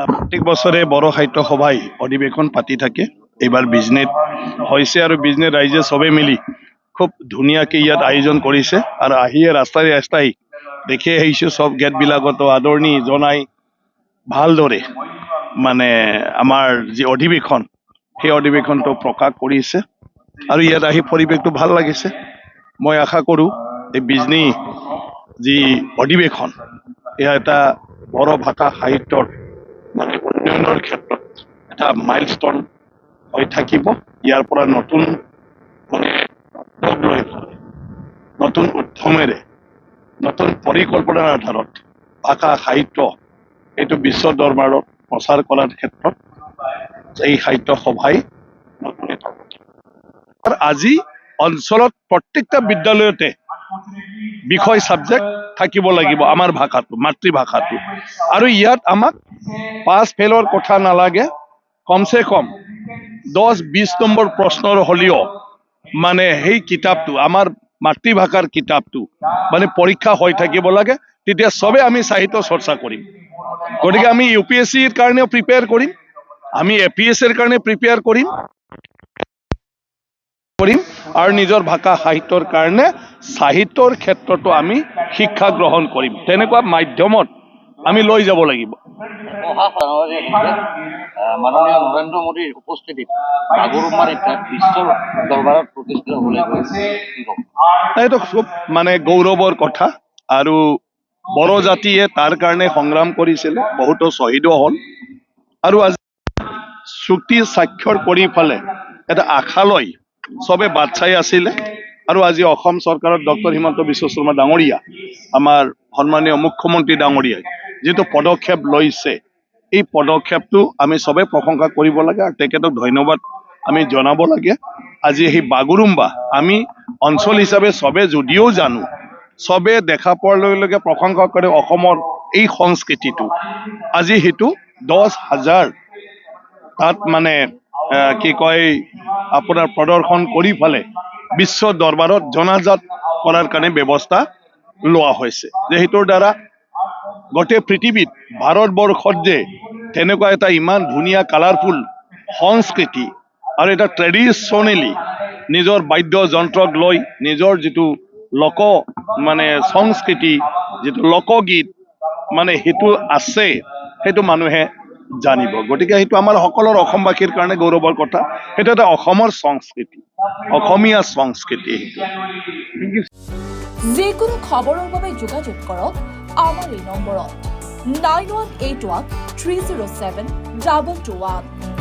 প্ৰত্যেক বছৰে বড় সাহিত্য সভায় অধিবেশন পাতি থাকে। এইবাৰ বিজনেত হৈছে আৰু বিজনেত ৰাইজে সবে মিলি খুব ধুনীয়াকে ইয়াত আয়োজন কৰিছে আৰু আহিয়ে ৰাস্তাই ৰাস্তাই দেখি আহিছোঁ সব গেটবিলাকতো আদৰণি জনাই ভালদৰে মানে আমাৰ যি অধিবেশন সেই অধিবেশনটো প্ৰকাশ কৰিছে আৰু ইয়াত আহি পৰিৱেশটো ভাল লাগিছে। মই আশা কৰোঁ এই বিজনী যি অধিবেশন এয়া এটা বড় ভাষা সাহিত্যৰ মানে উন্নয়নৰ ক্ষেত্ৰত এটা মাইলষ্টন হৈ থাকিব। ইয়াৰ পৰা নতুন মানে নতুন উদ্যমেৰে নতুন পৰিকল্পনাৰ আধাৰত ভাষা সাহিত্য এইটো বিশ্ব দৰবাৰত প্ৰচাৰ কৰাৰ ক্ষেত্ৰত এই সাহিত্য সভাই নতুন এটা আৰু আজি অঞ্চলত প্ৰত্যেকটা বিদ্যালয়তে বিষয় সাবজেক্ট থাকিব লাগিব আমাৰ ভাষাটো মাতৃভাষাটো আৰু ইয়াত আমাক পাছ ফেলৰ কথা নালাগে। কমসে কম 10-20 নম্বৰ প্ৰশ্নৰ হলিও মানে সেই কিতাপটো আমাৰ মাতৃভাষাৰ কিতাপটো মানে পৰীক্ষা হৈ থাকিব লাগে। তেতিয়া সবে আমি সাহিত্য চৰ্চা কৰিম। গতিকে আমি ইউপিএসসিৰ কাৰণেও প্ৰিপেয়াৰ কৰিম, আমি এপিএসসিৰ কাৰণে প্ৰিপেয়াৰ কৰিম আৰু নিজৰ ভাষা সাহিত্যৰ কাৰণে সাহিত্যৰ ক্ষেত্ৰতো আমি শিক্ষা গ্ৰহণ কৰিম। তেনেকুৱা মাধ্যমত আমি লৈ যাব লাগিব। মাননীয় নৰেন্দ্ৰ মোদীৰ উপস্থিতিত বাগুৰুম্বাৰ বিশ্ব দৰবাৰত প্ৰতিষ্ঠিত হ'বলৈ গৈছে। এইটো খুব মানে গৌৰৱৰ কথা আৰু বড়ো জাতিয়ে তাৰ কাৰণে সংগ্ৰাম কৰিছিল, বহুতো শ্বহীদো হ'ল আৰু আজি চুক্তি স্বাক্ষৰ কৰি ফালে এটা আশালৈ সবে বাট চাই আছিলে আৰু আজি অসম চৰকাৰৰ ডক্টৰ হিমন্ত বিশ্ব শৰ্মা ডাঙৰীয়া আমাৰ সন্মানীয় মুখ্যমন্ত্ৰী ডাঙৰীয়াই যিটো পদক্ষেপ লৈছে এই পদক্ষেপটো আমি সবে প্ৰশংসা কৰিব লাগে আৰু তেখেতক ধন্যবাদ আমি জনাব লাগে। আজি এই বাগুৰুম্বা আমি অঞ্চল হিচাপে সবে যদিও জানো সবে দেখা পোৱাৰ লগে লগে প্ৰশংসা কৰে অসমৰ এই সংস্কৃতিটো। আজি সেইটো 10,000 তাত মানে কি কয় আপোনাৰ প্ৰদৰ্শন কৰি ফালে বিশ্ব দৰবাৰত জনাজাত কৰাৰ কাৰণে ব্যৱস্থা লোৱা হৈছে যে সেইটোৰ দ্বাৰা গোটেই পৃথিৱীত ভাৰতবৰ্ষত যে তেনেকুৱা এটা ইমান ধুনীয়া কালাৰফুল সংস্কৃতি আৰু এটা ট্ৰেডিশ্যনেলি নিজৰ বাদ্যযন্ত্ৰক লৈ নিজৰ যিটো লোক মানে সংস্কৃতি যিটো লোকগীত মানে সেইটো আছে সেইটো মানুহে জানিব। গতিকে সেইটো আমাৰ সকলৰ অসমবাসীৰ কাৰণে গৌৰৱৰ কথা। সেইটো এটা অসমৰ সংস্কৃতি, অসমীয়া সংস্কৃতি। যিকোনো খবৰৰ বাবে যোগাযোগ কৰক আমাৰ এই নম্বৰত 9181 307 221।